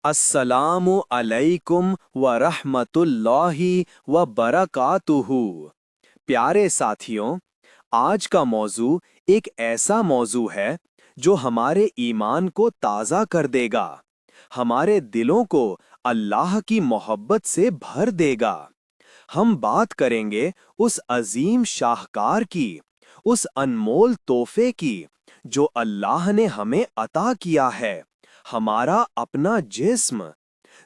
अस्सलामु अलैकुम व रहमतुल्लाहि व बरकातुहू। प्यारे साथियों, आज का मौजू एक ऐसा मौजू है जो हमारे ईमान को ताज़ा कर देगा, हमारे दिलों को अल्लाह की मोहब्बत से भर देगा। हम बात करेंगे उस अजीम शाहकार की, उस अनमोल तोहफे की जो अल्लाह ने हमें अता किया है, हमारा अपना जिस्म।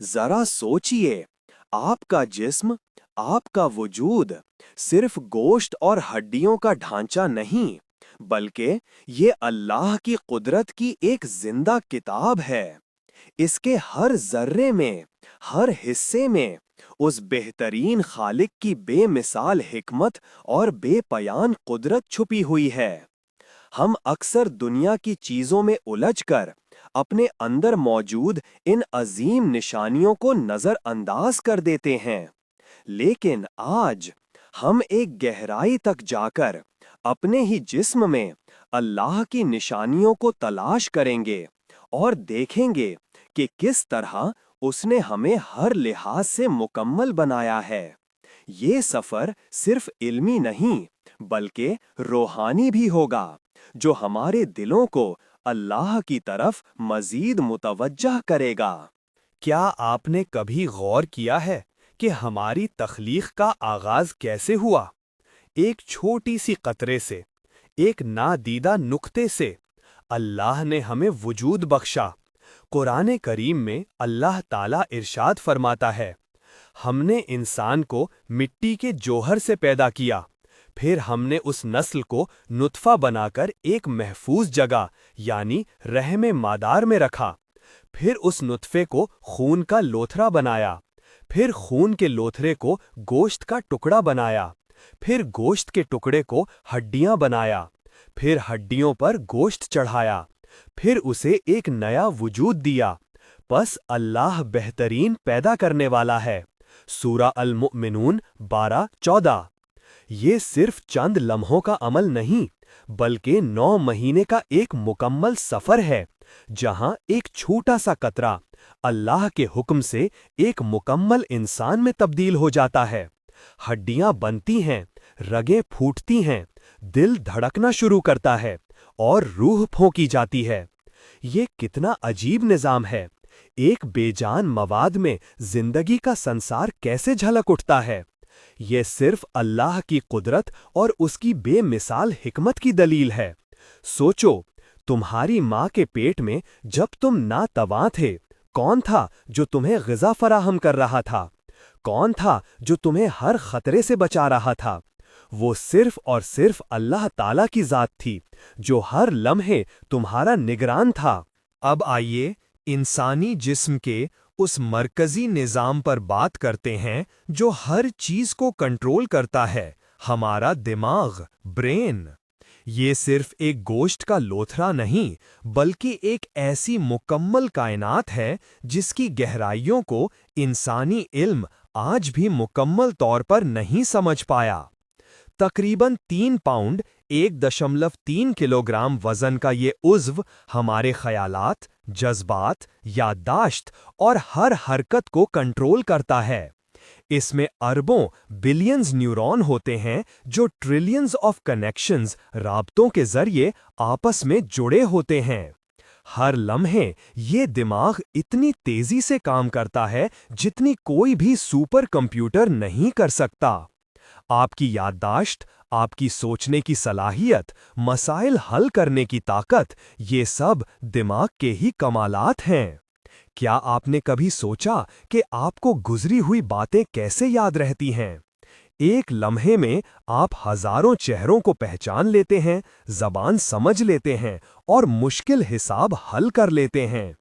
जरा सोचिए, आपका जिस्म, आपका वजूद सिर्फ गोश्त और हड्डियों का ढांचा नहीं, बल्कि ये अल्लाह की कुदरत की एक जिंदा किताब है। इसके हर जर्रे में, हर हिस्से में उस बेहतरीन खालिक की बेमिसाल हिकमत और बेपयान कुदरत छुपी हुई है। हम अक्सर दुनिया की चीजों में उलझकर अपने अंदर मौजूद इन अजीम निशानियों को नजरअंदाज कर देते हैं, लेकिन आज हम एक गहराई तक जाकर अपने ही जिस्म में अल्लाह की निशानियों को तलाश करेंगे और देखेंगे कि किस तरह उसने हमें हर लिहाज से मुकम्मल बनाया है। ये सफर सिर्फ इल्मी नहीं, बल्कि रूहानी भी होगा, जो हमारे दिलों को अल्लाह की तरफ मजीद मुतवज्जह करेगा। क्या आपने कभी गौर किया है कि हमारी तख्लीक का आगाज कैसे हुआ? एक छोटी सी कतरे से, एक नादीदा नुक्ते से अल्लाह ने हमें वजूद बख्शा। कुरान करीम में अल्लाह ताला इरशाद फरमाता है, हमने इंसान को मिट्टी के जौहर से पैदा किया, फिर हमने उस नस्ल को नुत्फा बनाकर एक महफूज जगह यानी रहम मादार में रखा। फिर उस नुत्फे को खून का लोथरा बनाया, फिर खून के लोथरे को गोश्त का टुकड़ा बनाया, फिर गोश्त के टुकड़े को हड्डियां बनाया, फिर हड्डियों पर गोश्त चढ़ाया, फिर उसे एक नया वजूद दिया। बस अल्लाह बेहतरीन पैदा करने वाला है। सूरा अल मुमिनून 12-14। ये सिर्फ चंद लम्हों का अमल नहीं, बल्कि 9 महीने का एक मुकम्मल सफर है, जहां एक छोटा सा कतरा अल्लाह के हुक्म से एक मुकम्मल इंसान में तब्दील हो जाता है। हड्डियां बनती हैं, रगें फूटती हैं, दिल धड़कना शुरू करता है और रूह फूंकी जाती है। ये कितना अजीब निजाम है! एक बेजान मवाद में जिंदगी का संसार कैसे झलक उठता है! ये सिर्फ अल्लाह की कुदरत और उसकी बेमिसाल हिकमत की दलील है। सोचो, तुम्हारी माँ के पेट में जब तुम नातवां थे, कौन था जो तुम्हें ग़िज़ा फराहम कर रहा था? कौन था जो तुम्हें हर खतरे से बचा रहा था? वो सिर्फ और सिर्फ अल्लाह ताला की ज़ात थी, जो हर लम्हे तुम्हारा निगरान था। अब आइए इंसानी जिस्म के उस मरकजी निज़ाम पर बात करते हैं जो हर चीज़ को कंट्रोल करता है, हमारा दिमाग, ब्रेन। ये सिर्फ एक गोश्त का लोथरा नहीं, बल्कि एक ऐसी मुकम्मल कायनात है जिसकी गहराइयों को इंसानी इल्म आज भी मुकम्मल तौर पर नहीं समझ पाया। तकरीबन 3 पाउंड 1.3 किलोग्राम वजन का ये उज़्व हमारे ख्यालात, जज्बात, याददाश्त और हर हरकत को कंट्रोल करता है। इसमें अरबों बिलियंस न्यूरॉन होते हैं जो ट्रिलियंस ऑफ कनेक्शंस, राब्तों के जरिए आपस में जुड़े होते हैं। हर लम्हे ये दिमाग इतनी तेजी से काम करता है जितनी कोई भी सुपर कंप्यूटर नहीं कर सकता। आपकी याददाश्त, आपकी सोचने की सलाहियत, मसाइल हल करने की ताकत, ये सब दिमाग के ही कमालात हैं। क्या आपने कभी सोचा कि आपको गुजरी हुई बातें कैसे याद रहती हैं? एक लम्हे में आप हजारों चेहरों को पहचान लेते हैं, जबान समझ लेते हैं और मुश्किल हिसाब हल कर लेते हैं।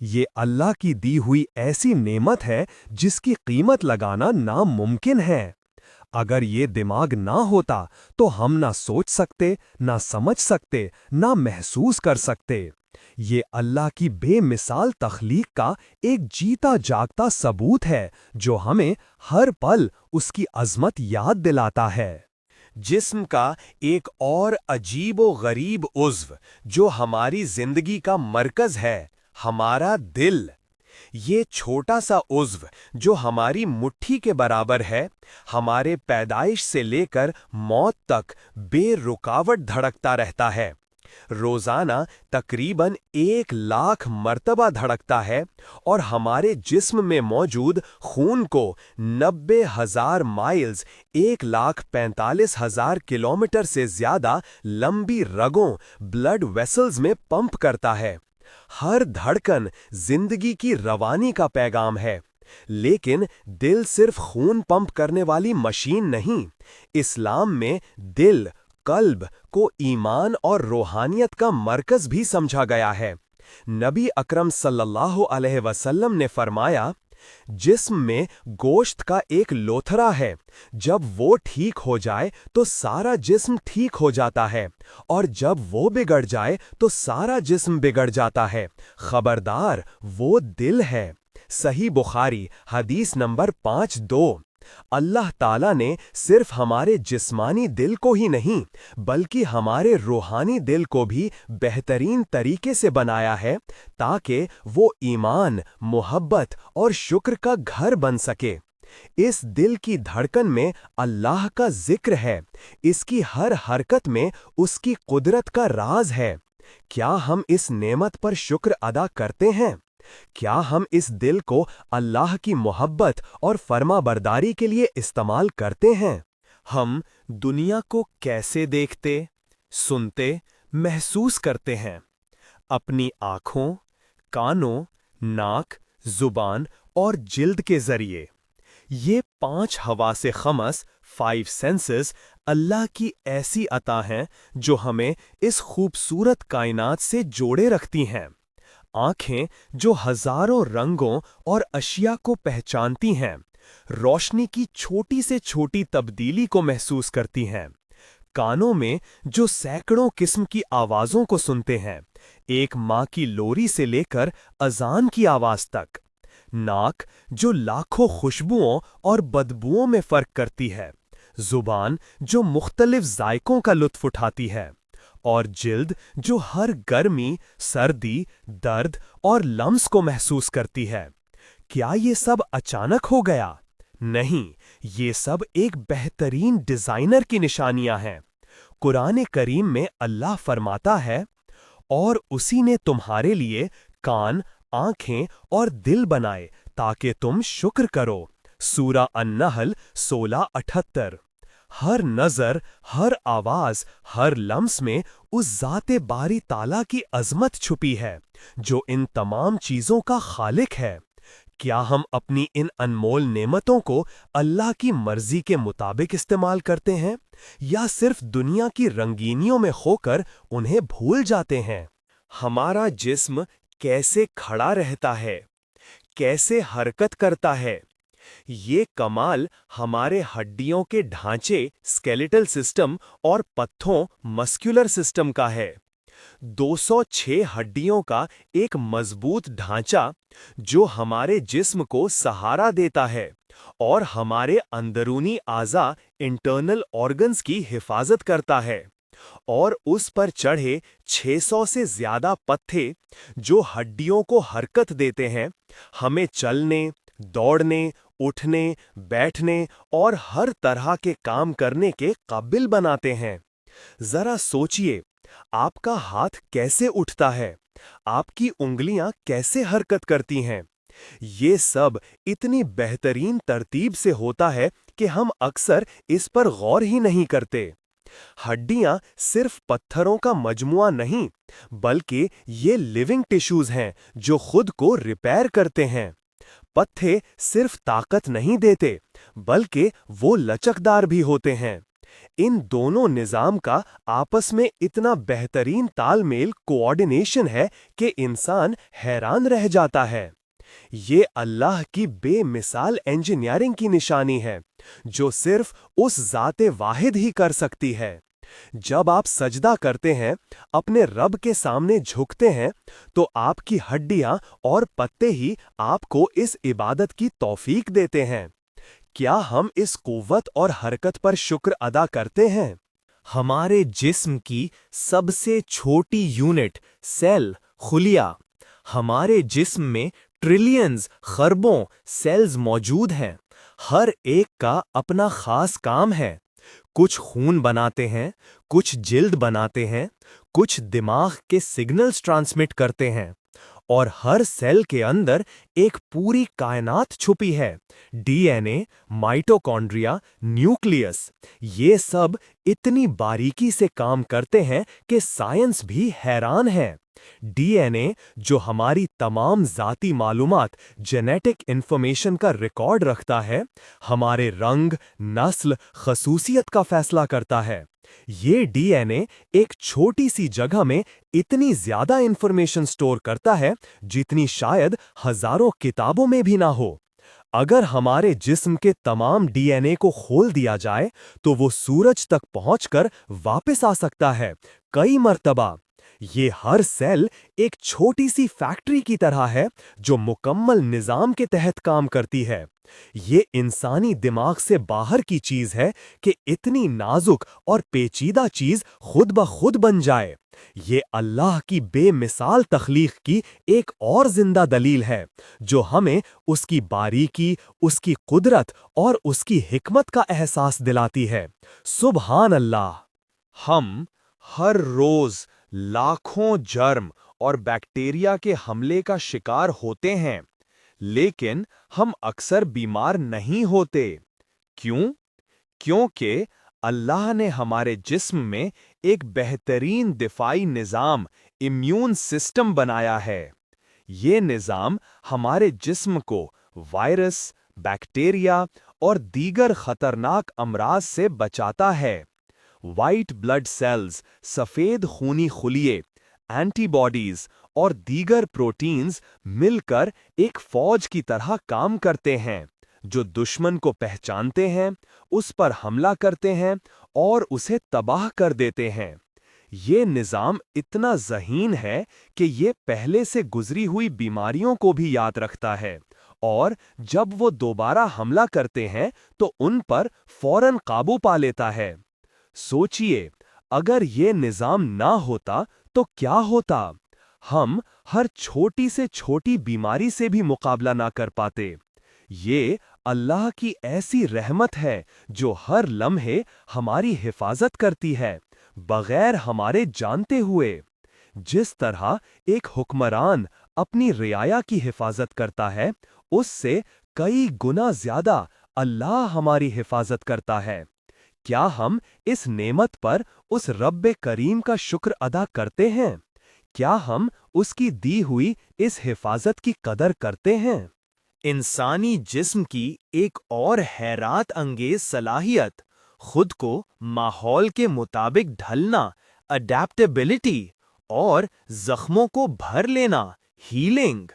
ये अल्लाह की दी हुई ऐसी नेमत है जिसकी कीमत लगाना नामुमकिन है। अगर ये दिमाग ना होता तो हम ना सोच सकते, ना समझ सकते, ना महसूस कर सकते। ये अल्लाह की बेमिसाल तख्लीक का एक जीता जागता सबूत है जो हमें हर पल उसकी अज़मत याद दिलाता है। जिस्म का एक और अजीबो गरीब उज़्व जो हमारी जिंदगी का मरकज़ है, हमारा दिल। یہ چھوٹا سا عضو جو ہماری مٹھی کے برابر ہے، ہمارے پیدائش سے لے کر موت تک بے رکاوٹ دھڑکتا رہتا ہے۔ روزانہ تقریباً 1,00,000 مرتبہ دھڑکتا ہے اور ہمارے جسم میں موجود خون کو 90,000 مائلز 1,45,000 کلومیٹر سے زیادہ لمبی رگوں بلڈ ویسلز میں پمپ کرتا ہے۔ ہر دھڑکن زندگی کی روانی کا پیغام ہے۔ لیکن دل صرف خون پمپ کرنے والی مشین نہیں۔ اسلام میں دل، قلب کو ایمان اور روحانیت کا مرکز بھی سمجھا گیا ہے۔ نبی اکرم صلی اللہ علیہ وسلم نے فرمایا، جسم میں گوشت کا ایک لوتھڑا ہے، جب وہ ٹھیک ہو جائے تو سارا جسم ٹھیک ہو جاتا ہے، اور جب وہ بگڑ جائے تو سارا جسم بگڑ جاتا ہے۔ خبردار، وہ دل ہے۔ صحیح بخاری حدیث نمبر 52۔ اللہ تعالیٰ نے صرف ہمارے جسمانی دل کو ہی نہیں بلکہ ہمارے روحانی دل کو بھی بہترین طریقے سے بنایا ہے تاکہ وہ ایمان، محبت اور شکر کا گھر بن سکے۔ اس دل کی دھڑکن میں اللہ کا ذکر ہے، اس کی ہر حرکت میں اس کی قدرت کا راز ہے۔ کیا ہم اس نعمت پر شکر ادا کرتے ہیں؟ کیا ہم اس دل کو اللہ کی محبت اور فرما برداری کے لیے استعمال کرتے ہیں؟ ہم دنیا کو کیسے دیکھتے، سنتے، محسوس کرتے ہیں؟ اپنی آنکھوں، کانوں، ناک، زبان اور جلد کے ذریعے۔ یہ 5 حواس خمس 5 سینسز اللہ کی ایسی عطا ہیں جو ہمیں اس خوبصورت کائنات سے جوڑے رکھتی ہیں۔ آنکھیں جو ہزاروں رنگوں اور اشیاء کو پہچانتی ہیں، روشنی کی چھوٹی سے چھوٹی تبدیلی کو محسوس کرتی ہیں۔ کانوں میں جو سینکڑوں قسم کی آوازوں کو سنتے ہیں، ایک ماں کی لوری سے لے کر اذان کی آواز تک۔ ناک جو لاکھوں خوشبوؤں اور بدبوؤں میں فرق کرتی ہے۔ زبان جو مختلف ذائقوں کا لطف اٹھاتی ہے، اور جلد جو ہر گرمی، سردی، درد اور لمس کو محسوس کرتی ہے۔ کیا یہ سب اچانک ہو گیا؟ نہیں، یہ سب ایک بہترین ڈیزائنر کی نشانیاں ہیں۔ قرآن کریم میں اللہ فرماتا ہے، اور اسی نے تمہارے لیے کان، آنکھیں اور دل بنائے تاکہ تم شکر کرو۔ سورہ النحل 16:78۔ ہر نظر، ہر آواز، ہر لمس میں اس ذات باری تعالیٰ کی عظمت چھپی ہے جو ان تمام چیزوں کا خالق ہے۔ کیا ہم اپنی ان انمول نعمتوں کو اللہ کی مرضی کے مطابق استعمال کرتے ہیں یا صرف دنیا کی رنگینیوں میں کھو کر انہیں بھول جاتے ہیں؟ ہمارا جسم کیسے کھڑا رہتا ہے، کیسے حرکت کرتا ہے؟ یہ کمال ہمارے ہڈیوں کے ڈھانچے اسکیلیٹل سسٹم اور پتھوں مسکولر سسٹم کا ہے۔ 206 ہڈیوں کا ایک مضبوط ڈھانچہ جو ہمارے جسم کو سہارا دیتا ہے اور ہمارے اندرونی اعضاء انٹرنل آرگنز کی حفاظت کرتا ہے، اور اس پر چڑھے 600 سے زیادہ پتھے جو ہڈیوں کو حرکت دیتے ہیں، ہمیں چلنے، دوڑنے، اٹھنے، بیٹھنے اور ہر طرح کے کام کرنے کے قابل بناتے ہیں۔ ذرا سوچئے، آپ کا ہاتھ کیسے اٹھتا ہے؟ آپ کی انگلیاں کیسے حرکت کرتی ہیں؟ یہ سب اتنی بہترین ترتیب سے ہوتا ہے کہ ہم اکثر اس پر غور ہی نہیں کرتے۔ ہڈیاں صرف پتھروں کا مجموعہ نہیں، بلکہ یہ لیونگ ٹیشوز ہیں جو خود کو ریپیئر کرتے ہیں۔ پتھے صرف طاقت نہیں دیتے، بلکہ وہ لچکدار بھی ہوتے ہیں۔ ان دونوں نظام کا آپس میں اتنا بہترین تال میل، کوآرڈینیشن ہے کہ انسان حیران رہ جاتا ہے۔ یہ اللہ کی بے مثال انجینئرنگ کی نشانی ہے جو صرف اس ذات واحد ہی کر سکتی ہے۔ جب آپ سجدہ کرتے ہیں، اپنے رب کے سامنے جھکتے ہیں، تو آپ کی ہڈیاں اور پتے ہی آپ کو اس عبادت کی توفیق دیتے ہیں۔ کیا ہم اس قوت اور حرکت پر شکر ادا کرتے ہیں؟ ہمارے جسم کی سب سے چھوٹی یونٹ، سیل، خلیہ، ہمارے جسم میں ट्रिलियंस खरबों सेल्स मौजूद हैं। हर एक का अपना खास काम है। कुछ खून बनाते हैं, कुछ जिल्द बनाते हैं, कुछ दिमाग के सिग्नल्स ट्रांसमिट करते हैं, और हर सेल के अंदर एक पूरी कायनात छुपी है। डीएनए, माइटोकॉन्ड्रिया, न्यूक्लियस, ये सब इतनी बारीकी से काम करते हैं कि साइंस भी हैरान है। डीएनए, जो हमारी तमाम ज़ाती मालूमात, जेनेटिक इंफॉर्मेशन का रिकॉर्ड रखता है, हमारे रंग, नस्ल, खसूसियत का फैसला करता है। ये डीएनए एक छोटी सी जगह में इतनी ज्यादा इंफॉर्मेशन स्टोर करता है जितनी शायद हजारों किताबों में भी ना हो। अगर हमारे जिस्म के तमाम डीएनए को खोल दिया जाए तो वो सूरज तक पहुंचकर वापस आ सकता है, कई मर्तबा। ये हर सेल एक छोटी सी फैक्ट्री की तरह है जो मुकम्मल निजाम के तहत काम करती है। ये इंसानी दिमाग से बाहर की चीज है कि इतनी नाजुक और पेचीदा चीज खुद ब खुद बन जाए। ये अल्लाह की बेमिसाल तख्लीक की एक और जिंदा दलील है जो हमें उसकी बारीकी, उसकी कुदरत और उसकी हिकमत का एहसास दिलाती है। सुबहान अल्लाह। हम हर रोज लाखों जर्म और बैक्टीरिया के हमले का शिकार होते हैं, लेकिन हम अक्सर बीमार नहीं होते। क्यों? क्योंकि अल्लाह ने हमारे जिस्म में एक बेहतरीन दिफाई निज़ाम, इम्यून सिस्टम बनाया है। ये निज़ाम हमारे जिस्म को वायरस, बैक्टीरिया और दीगर खतरनाक अमराज से बचाता है। वाइट ब्लड सेल्स, सफ़ेद खूनी खुलिये, एंटीबॉडीज और दीगर प्रोटीन्स मिलकर एक फौज की तरह काम करते हैं जो दुश्मन को पहचानते हैं, उस पर हमला करते हैं और उसे तबाह कर देते हैं। ये निज़ाम इतना ज़हीन है कि ये पहले से गुजरी हुई बीमारियों को भी याद रखता है, और जब वो दोबारा हमला करते हैं तो उन पर फौरन काबू पा लेता है। सोचिए, अगर ये निज़ाम ना होता तो क्या होता? हम हर छोटी से छोटी बीमारी से भी मुकाबला ना कर पाते। ये अल्लाह की ऐसी रहमत है जो हर लम्हे हमारी हिफाजत करती है, बगैर हमारे जानते हुए। जिस तरह एक हुक्मरान अपनी रियाया की हिफाजत करता है, उससे कई गुना ज्यादा अल्लाह हमारी हिफाजत करता है। क्या हम इस नेमत पर उस रब्बे करीम का शुक्र अदा करते हैं? क्या हम उसकी दी हुई इस हिफाजत की कदर करते हैं? इंसानी जिस्म की एक और हैरत अंगेज सलाहियत खुद को माहौल के मुताबिक ढलना, अडेप्टेबिलिटी, और जख्मों को भर लेना, हीलिंग।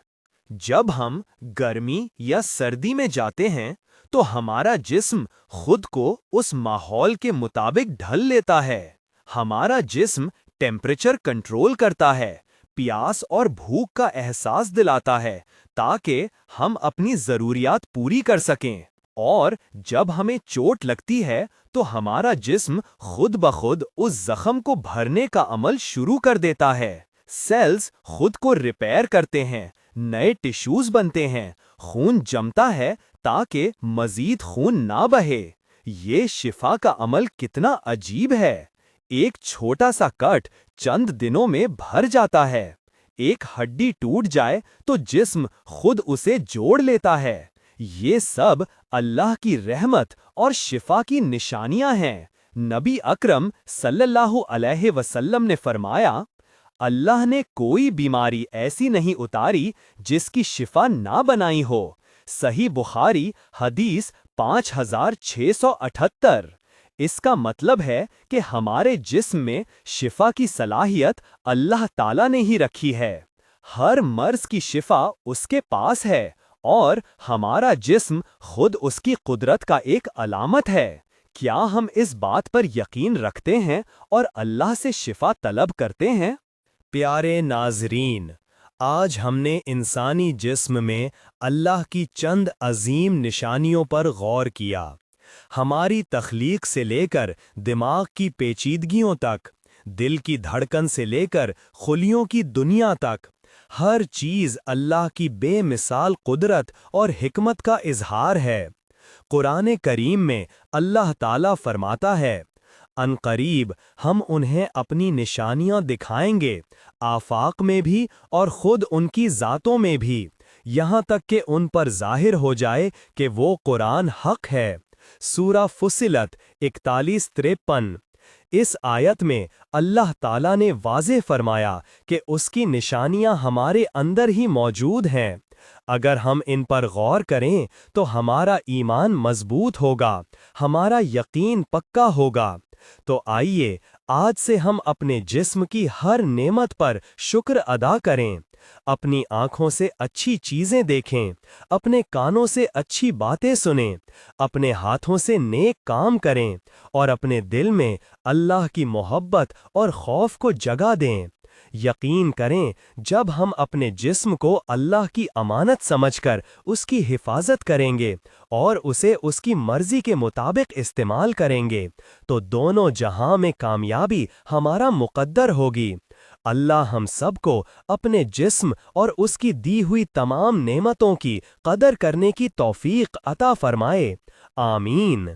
जब हम गर्मी या सर्दी में जाते हैं तो हमारा जिस्म खुद को उस माहौल के मुताबिक ढल लेता है। हमारा जिस्म टेम्परेचर कंट्रोल करता है, प्यास और भूख का एहसास दिलाता है ताकि हम अपनी ज़रूरियात पूरी कर सकें। और जब हमें चोट लगती है तो हमारा जिस्म खुद ब खुद उस जख्म को भरने का अमल शुरू कर देता है। सेल्स खुद को रिपेयर करते हैं, नए टिश्यूज बनते हैं, खून जमता है ताकि मजीद खून ना बहे। ये शिफा का अमल कितना अजीब है। एक छोटा सा कट चंद दिनों में भर जाता है। एक हड्डी टूट जाए तो जिस्म खुद उसे जोड़ लेता है। ये सब अल्लाह की रहमत और शिफा की निशानियां हैं। नबी अकरम सल्लल्लाहु अलैहि वसल्लम ने फरमाया, अल्लाह ने कोई बीमारी ऐसी नहीं उतारी जिसकी शिफा ना बनाई हो। सही बुखारी हदीस 5678। इसका मतलब है कि हमारे जिस्म में शिफा की सलाहियत अल्लाह ताला ने ही रखी है। हर मर्ज की शिफा उसके पास है और हमारा जिस्म खुद उसकी कुदरत का एक अलामत है। क्या हम इस बात पर यकीन रखते हैं और अल्लाह से शिफा तलब करते हैं? प्यारे नाज़रीन, आज हमने इंसानी जिस्म में अल्लाह की चंद अजीम निशानियों पर गौर किया। हमारी तख्लीक से लेकर दिमाग की पेचीदगियों तक, दिल की धड़कन से लेकर खुलियों की दुनिया तक, ہر چیز اللہ کی بے مثال قدرت اور حکمت کا اظہار ہے۔ قرآن کریم میں اللہ تعالیٰ فرماتا ہے، ان قریب ہم انہیں اپنی نشانیاں دکھائیں گے، آفاق میں بھی اور خود ان کی ذاتوں میں بھی، یہاں تک کہ ان پر ظاہر ہو جائے کہ وہ قرآن حق ہے۔ سورہ فصلت 41-53۔ اس آیت میں اللہ تعالیٰ نے واضح فرمایا کہ اس کی نشانیاں ہمارے اندر ہی موجود ہیں۔ اگر ہم ان پر غور کریں تو ہمارا ایمان مضبوط ہوگا، ہمارا یقین پکا ہوگا۔ تو آئیے آج سے ہم اپنے جسم کی ہر نعمت پر شکر ادا کریں، اپنی آنکھوں سے اچھی چیزیں دیکھیں، اپنے کانوں سے اچھی باتیں سنیں، اپنے ہاتھوں سے نیک کام کریں، اور اپنے دل میں اللہ کی محبت اور خوف کو جگہ دیں۔ یقین کریں جب ہم اپنے جسم کو اللہ کی امانت سمجھ کر اس کی حفاظت کریں گے اور اسے اس کی مرضی کے مطابق استعمال کریں گے تو دونوں جہاں میں کامیابی ہمارا مقدر ہوگی۔ اللہ ہم سب کو اپنے جسم اور اس کی دی ہوئی تمام نعمتوں کی قدر کرنے کی توفیق عطا فرمائے، آمین۔